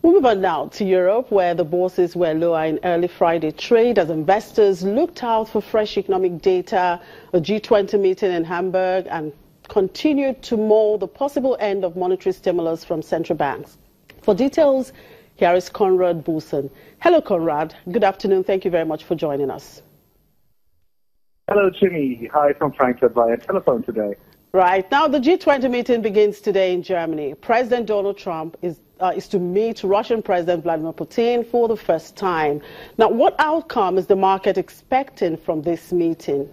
We move on now to Europe, where the bourses were lower in early Friday trade as investors looked out for fresh economic data, a G20 meeting in Hamburg, and continued to mull the possible end of monetary stimulus from central banks. For details, here is Conrad Boulson. Hello, Conrad. Good afternoon. Thank you very much for joining us. Hello, Jimmy. Hi from Frankfurt via telephone today. Right. Now, the G20 meeting begins today in Germany. President Donald Trump is to meet Russian President Vladimir Putin for the first time. Now, what outcome is the market expecting from this meeting?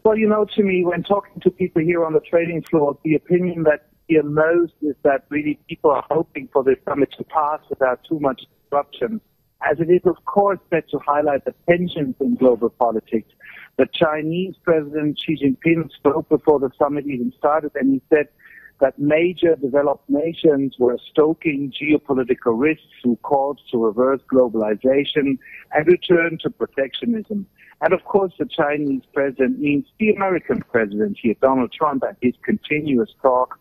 Well, you know, Jimmy, when talking to people here on the trading floor, the opinion that here most is that really people are hoping for this summit to pass without too much disruption, as it is, of course, set to highlight the tensions in global politics. The Chinese President Xi Jinping spoke before the summit even started, and he said that major developed nations were stoking geopolitical risks who called to reverse globalization and return to protectionism. And of course, the Chinese president means the American president here, Donald Trump, and his continuous talk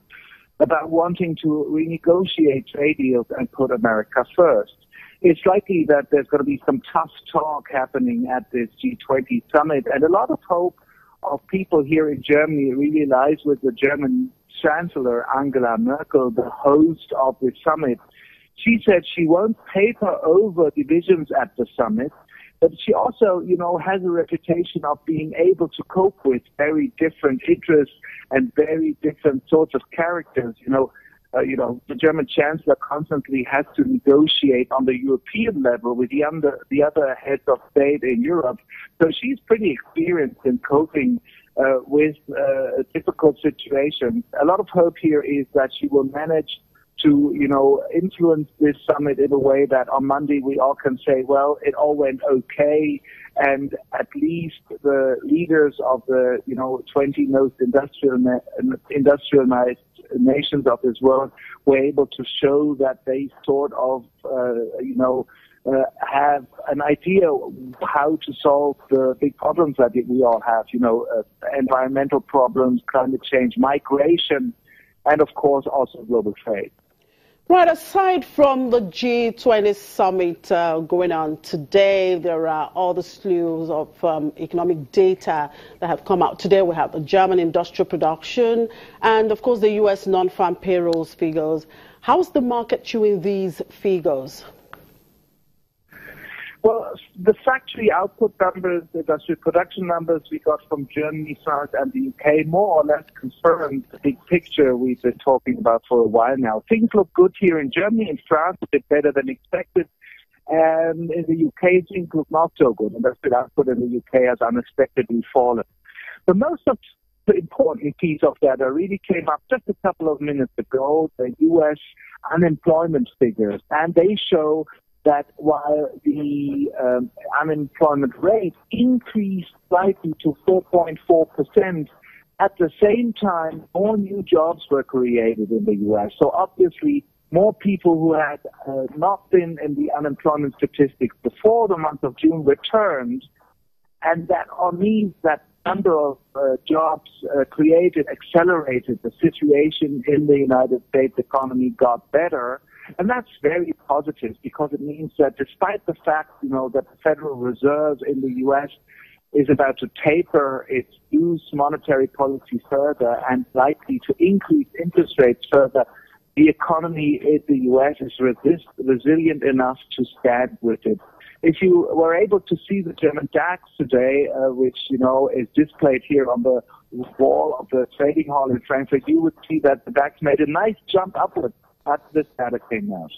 about wanting to renegotiate trade deals and put America first. It's likely that there's going to be some tough talk happening at this G20 summit, and a lot of hope of people here in Germany really lies with the German Chancellor Angela Merkel, the host of the summit. She said she won't paper over divisions at the summit, but she also, you know, has a reputation of being able to cope with very different interests and very different sorts of characters. The German Chancellor constantly has to negotiate on the European level with the other heads of state in Europe. So she's pretty experienced in coping with difficult situations. A lot of hope here is that she will manage to, influence this summit in a way that on Monday we all can say, well, it all went okay, and at least the leaders of the, 20 most industrialized nations of this world were able to show that they sort of, have an idea how to solve the big problems that we all have, environmental problems, climate change, migration, and of course also global trade. Right, aside from the G20 summit going on today, there are other slews of economic data that have come out. Today we have the German industrial production and, of course, the U.S. non-farm payrolls figures. How's the market chewing these figures? Well, the factory output numbers, the industrial production numbers we got from Germany, France, and the UK more or less confirmed the big picture we've been talking about for a while now. Things look good here in Germany. In France, a bit better than expected. And in the UK, things look not so good. Industrial output in the UK has unexpectedly fallen. But most of the important piece of data really came up just a couple of minutes ago, the US unemployment figures. And they show that while the unemployment rate increased slightly to 4.4%, at the same time, more new jobs were created in the U.S. So obviously, more people who had not been in the unemployment statistics before the month of June returned, and that all means that number of jobs created accelerated. The situation in the United States economy got better. And that's very positive because it means that despite the fact, that the Federal Reserve in the U.S. is about to taper its loose monetary policy further and likely to increase interest rates further, the economy in the U.S. is resilient enough to stand with it. If you were able to see the German DAX today, which, is displayed here on the wall of the trading hall in Frankfurt, you would see that the DAX made a nice jump upwards after this data came out.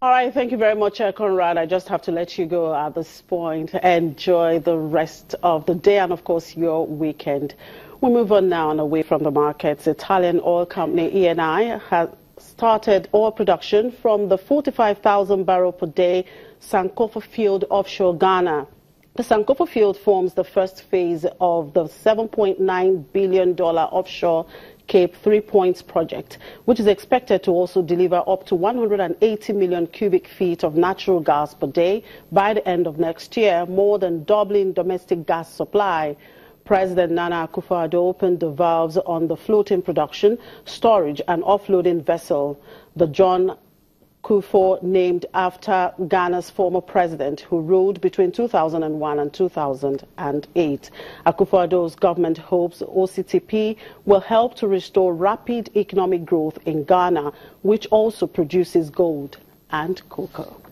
All right, thank you very much, Conrad. I just have to let you go at this point. Enjoy the rest of the day and, of course, your weekend. We move on now and away from the markets. Italian oil company Eni has started oil production from the 45,000 barrel per day Sankofa field offshore Ghana. The Sankofa field forms the first phase of the $7.9 billion offshore Cape 3 Points project, which is expected to also deliver up to 180 million cubic feet of natural gas per day by the end of next year, more than doubling domestic gas supply. President Nana Akufo-Addo opened the valves on the floating production, storage and offloading vessel, the John Kufuor, named after Ghana's former president who ruled between 2001 and 2008. Akufo-Addo's government hopes OCTP will help to restore rapid economic growth in Ghana, which also produces gold and cocoa.